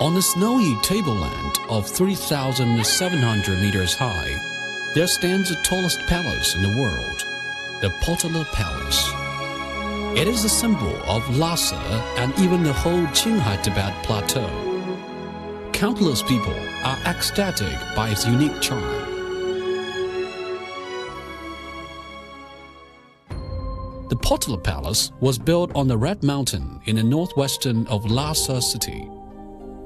On a snowy tableland of 3,700 meters high, there stands the tallest palace in the world, the Potala Palace. It is a symbol of Lhasa and even the whole Qinghai Tibet plateau. Countless people are ecstatic by its unique charm. The Potala Palace was built on the Red Mountain in the northwestern of Lhasa city.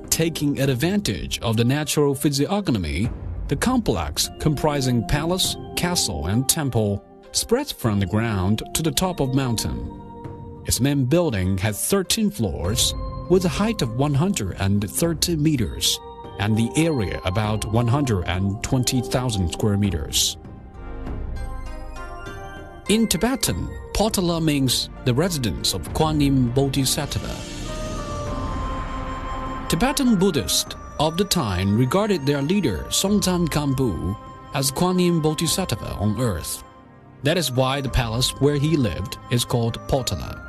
Taking advantage of the natural physiognomy, the complex, comprising palace, castle, and temple, spreads from the ground to the top of mountain. Its main building has 13 floors, with a height of 130 meters, and the area about 120,000 square meters. In Tibetan, Potala means the residence of Kuan Yin Bodhisattva. Tibetan Buddhists of the time regarded their leader Songtsen Gampo as Kuan Yin Bodhisattva on earth. That is why the palace where he lived is called Potala.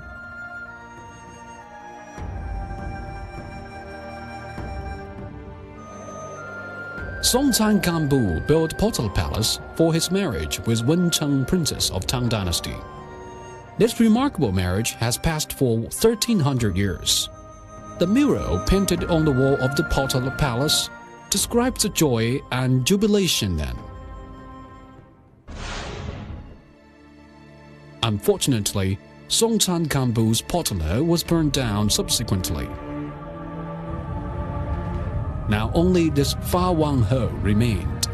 Songtsen Gampo built Potala Palace for his marriage with Wencheng Princess of Tang Dynasty. This remarkable marriage has passed for 1300 years. The mural painted on the wall of the Potala Palace describes the joy and jubilation then. Unfortunately, Songtsen Gampo's Potala was burned down subsequently. Now only this Fa Wang Ho remained.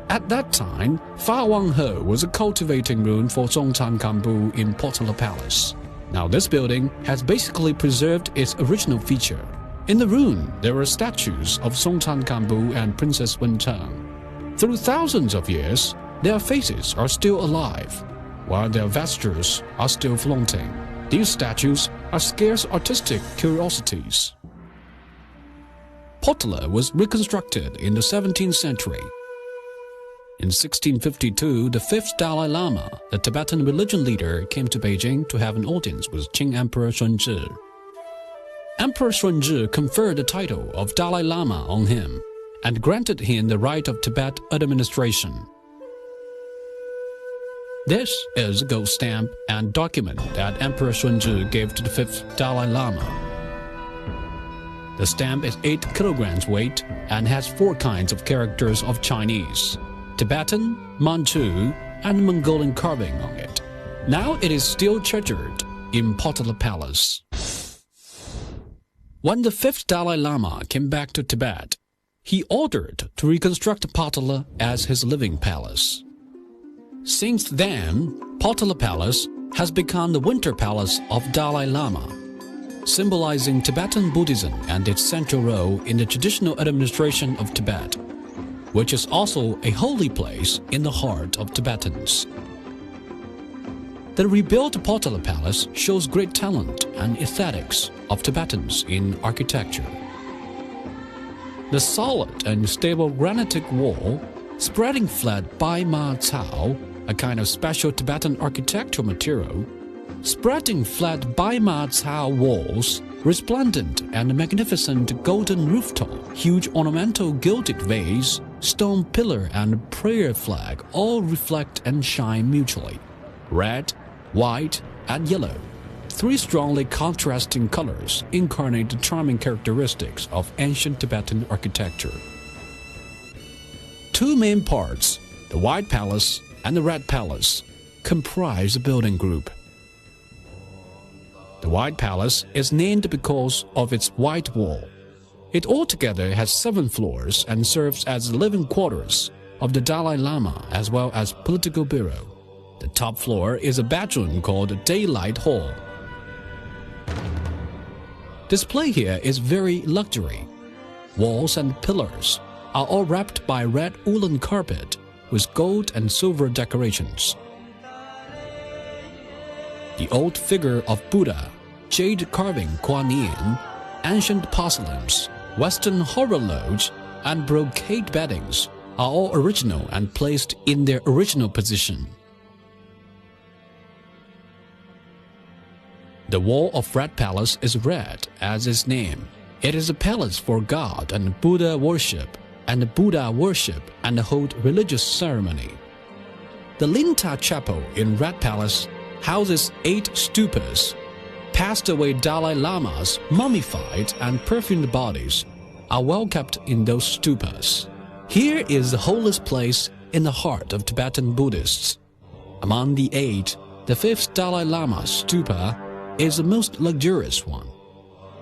At that time, Fa Wang Ho was a cultivating room for Songtsen Gampo in Potala Palace. Now this building has basically preserved its original feature. In the room, there are statues of Songtsen Gampo and Princess Wencheng. Through thousands of years, their faces are still alive, while their vestures are still flaunting. These statues are scarce artistic curiosities. Potala was reconstructed in the 17th century. In 1652, the fifth Dalai Lama, the Tibetan religion leader, came to Beijing to have an audience with Qing Emperor Shunzhi. Emperor Shunzhi conferred the title of Dalai Lama on him and granted him the right of Tibet administration. This is a gold stamp and document that Emperor Shunzhi gave to the fifth Dalai Lama. The stamp is 8 kilograms weight and has 4 kinds of characters of Chinese, Tibetan, Manchu, and Mongolian carving on it. Now it is still treasured in Potala Palace. When the fifth Dalai Lama came back to Tibet, he ordered to reconstruct Potala as his living palace. Since then, Potala Palace has become the winter palace of Dalai Lama, symbolizing Tibetan Buddhism and its central role in the traditional administration of Tibet, which is also a holy place in the heart of Tibetans. The rebuilt Potala Palace shows great talent and aesthetics of Tibetans in architecture. The solid and stable granitic wall, spreading flat Bai Ma Cao, a kind of special Tibetan architectural material, spreading flat Bai Ma Cao walls, resplendent and magnificent golden rooftop, huge ornamental gilded vase, stone pillar and prayer flag all reflect and shine mutually. Red, white, and yellow, 3 strongly contrasting colors incarnate the charming characteristics of ancient Tibetan architecture. 2 main parts, the White Palace and the Red Palace, comprise the building group. The White Palace is named because of its white wall. It altogether has 7 floors and serves as the living quarters of the Dalai Lama as well as political bureau. The top floor is a bedroom called Daylight Hall. Display here is very luxury. Walls and pillars are all wrapped by red woolen carpet with gold and silver decorations. The old figure of Buddha, jade carving Kuan Yin, ancient porcelains, Western horologe, and brocade beddings are all original and placed in their original position. The wall of Red Palace is red as its name. It is a palace for God and Buddha worship, and hold religious ceremony. The Linta Chapel in Red Palace houses 8 stupas. Passed away Dalai Lamas, mummified and perfumed bodies, are well kept in those stupas. Here is the holiest place in the heart of Tibetan Buddhists. Among the 8, the 5th Dalai Lama stupa is the most luxurious one.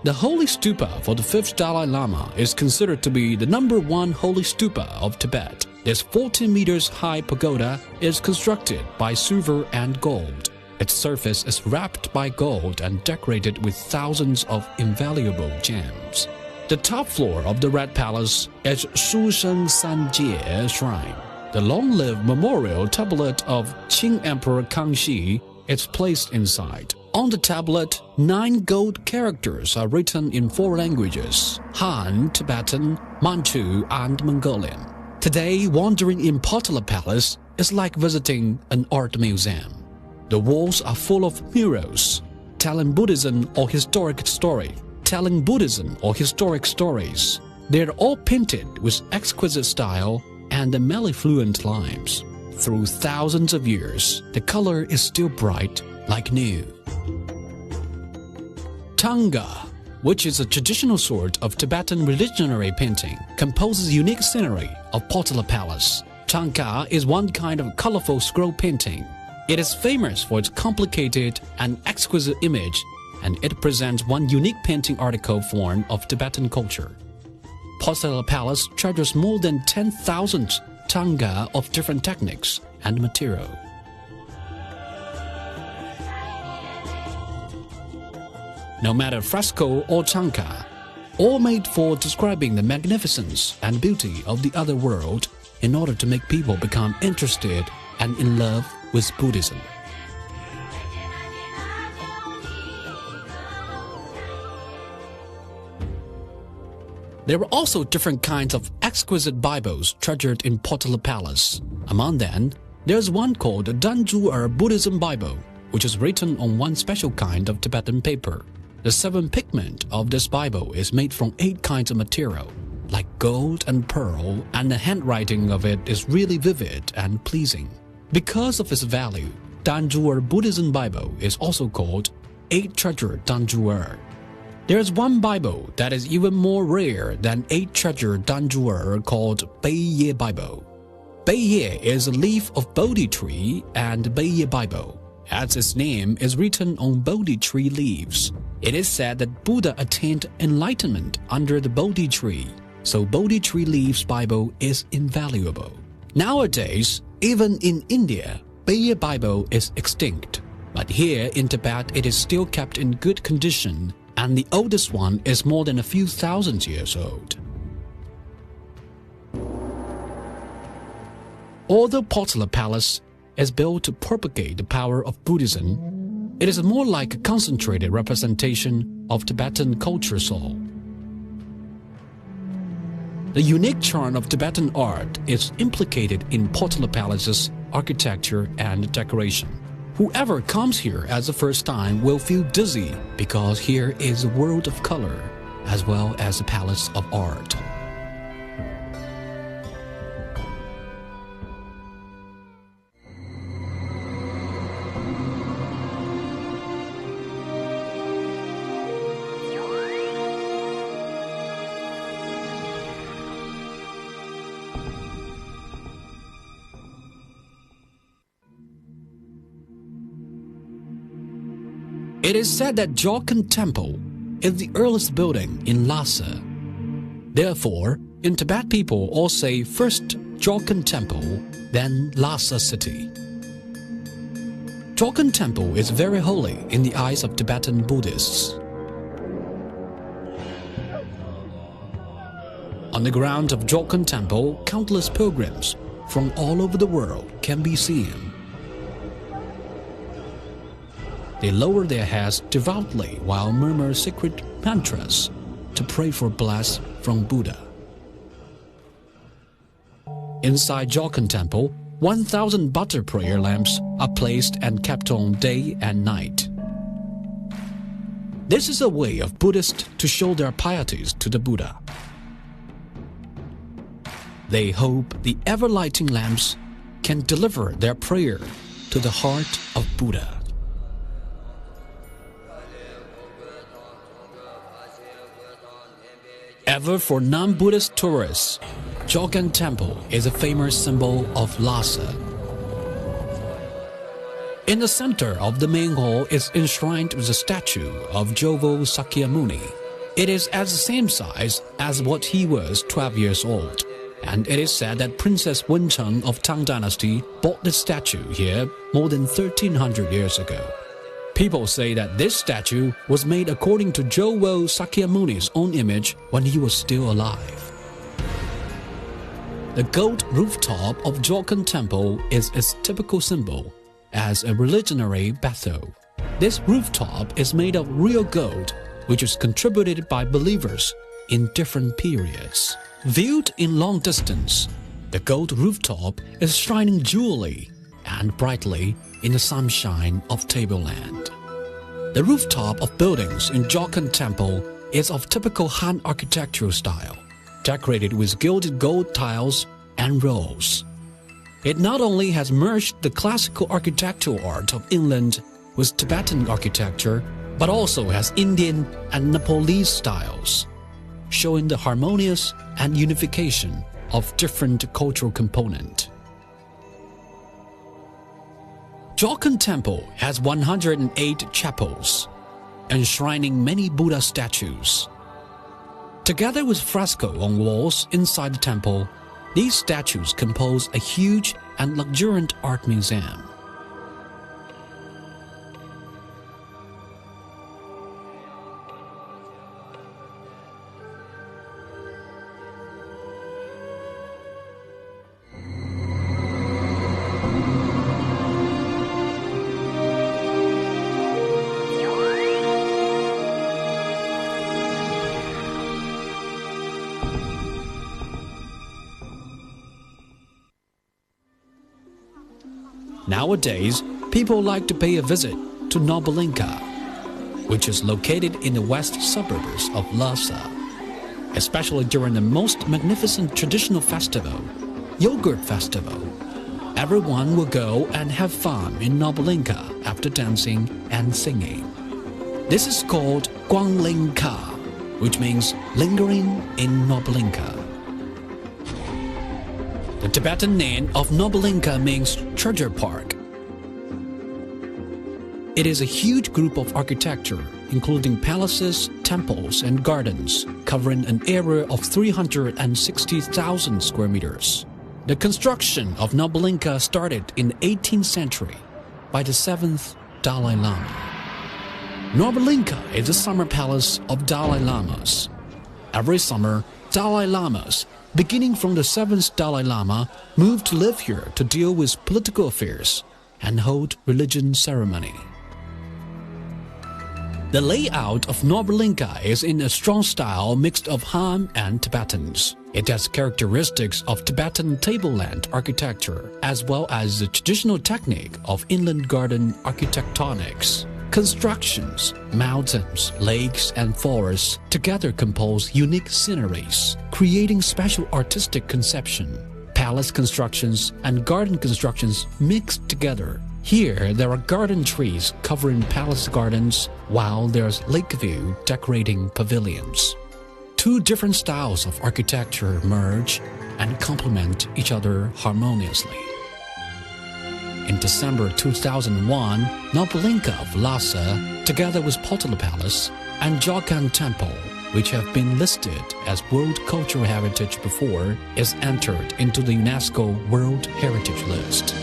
The holy stupa for the 5th Dalai Lama is considered to be the number 1 holy stupa of Tibet. This 14 meters high pagoda is constructed by silver and gold. Its surface is wrapped by gold and decorated with thousands of invaluable gems. The top floor of the Red Palace is Shushen Sanjie Shrine. The long-lived memorial tablet of Qing Emperor Kangxi is placed inside. On the tablet, 9 gold characters are written in 4 languages: Han, Tibetan, Manchu, and Mongolian. Today, wandering in Potala Palace is like visiting an art museum. The walls are full of murals, telling Buddhism or historic stories. They're all painted with exquisite style and mellifluent lines. Through thousands of years, the color is still bright like new. Tanga, which is a traditional sort of Tibetan religionary painting, composes unique scenery of Potala Palace. Tanga is one kind of colorful scroll painting. It is famous for its complicated and exquisite image, and it presents one unique painting article form of Tibetan culture. Potala Palace treasures more than 10,000 tanga of different techniques and material. No matter fresco or tanga, all made for describing the magnificence and beauty of the other world in order to make people become interested and in love with Buddhism. There were also different kinds of exquisite Bibles treasured in Potala Palace. Among them, there's one called the Danjuer Buddhism Bible, which is written on one special kind of Tibetan paper. The 7 pigment of this Bible is made from 8 kinds of material, like gold and pearl, and the handwriting of it is really vivid and pleasing. Because of its value, Danjuer Buddhism Bible is also called 8 Treasure Danjuer. There is one Bible that is even more rare than 8 Treasure Danjuer called Beiye Bible. Beiye is a leaf of Bodhi tree, and Beiye Bible, as its name, is written on Bodhi tree leaves. It is said that Buddha attained enlightenment under the Bodhi tree, so Bodhi tree leaves Bible is invaluable. Nowadays, even in India, Beiye Bible is extinct, but here in Tibet it is still kept in good condition, and the oldest one is more than a few thousand years old. Although Potala Palace is built to propagate the power of Buddhism, it is more like a concentrated representation of Tibetan culture soul. The unique charm of Tibetan art is implicated in Potala Palace's architecture and decoration. Whoever comes here as the first time will feel dizzy because here is a world of color as well as a palace of art. It is said that Jokun Temple is the earliest building in Lhasa. Therefore, in Tibet people all say first Jokun Temple, then Lhasa city. Jokun Temple is very holy in the eyes of Tibetan Buddhists. On the ground of Jokun Temple, countless pilgrims from all over the world can be seen. They lower their heads devoutly while murmur secret mantras to pray for blessings from Buddha. Inside Jokun Temple, 1,000 butter prayer lamps are placed and kept on day and night. This is a way of Buddhists to show their pieties to the Buddha. They hope the ever-lighting lamps can deliver their prayer to the heart of Buddha. Ever for non-Buddhist tourists, Jogan Temple is a famous symbol of Lhasa. In the center of the main hall is enshrined the statue of Jovo Sakyamuni. It is at the same size as what he was 12 years old, and it is said that Princess Wencheng of Tang Dynasty bought the statue here more than 1300 years ago. People say that this statue was made according to Jovo Sakyamuni's own image when he was still alive. The gold rooftop of Jogan Temple is its typical symbol as a religionary bathos. This rooftop is made of real gold, which is contributed by believers in different periods. Viewed in long distance, the gold rooftop is shining jewelly and brightly in the sunshine of tableland. The rooftop of buildings in Jogan Temple is of typical Han architectural style, decorated with gilded gold tiles and rolls. It not only has merged the classical architectural art of inland with Tibetan architecture, but also has Indian and Nepalese styles, showing the harmonious and unification of different cultural components. Jogan Temple has 108 chapels, enshrining many Buddha statues. Together with fresco on walls inside the temple, these statues compose a huge and luxuriant art museum. Nowadays, people like to pay a visit to Nobulinka, which is located in the west suburbs of Lhasa, especially during the most magnificent traditional festival, Yogurt Festival. Everyone will go and have fun in Nobulinka after dancing and singing. This is called Guanglinka, which means lingering in Nobulinka. The Tibetan name of Nobulinka means treasure park. It is a huge group of architecture, including palaces, temples, and gardens, covering an area of 360,000 square meters. The construction of Nobulinka started in the 18th century by the 7th Dalai Lama. Nobulinka is the summer palace of Dalai Lamas. Every summer, Dalai Lamas, beginning from the 7th Dalai Lama, moved to live here to deal with political affairs and hold religion ceremony. The layout of Nobulinka is in a strong style mixed of Han and Tibetans. It has characteristics of Tibetan tableland architecture as well as the traditional technique of inland garden architectonics. Constructions, mountains, lakes, and forests together compose unique sceneries, creating special artistic conception. Palace constructions and garden constructions mixed together. Here, there are garden trees covering palace gardens, while there's lake view decorating pavilions. Two different styles of architecture merge and complement each other harmoniously. In December 2001, Nobulinka of Lhasa, together with Potala Palace and Jogan Temple, which have been listed as World Cultural Heritage before, is entered into the UNESCO World Heritage List.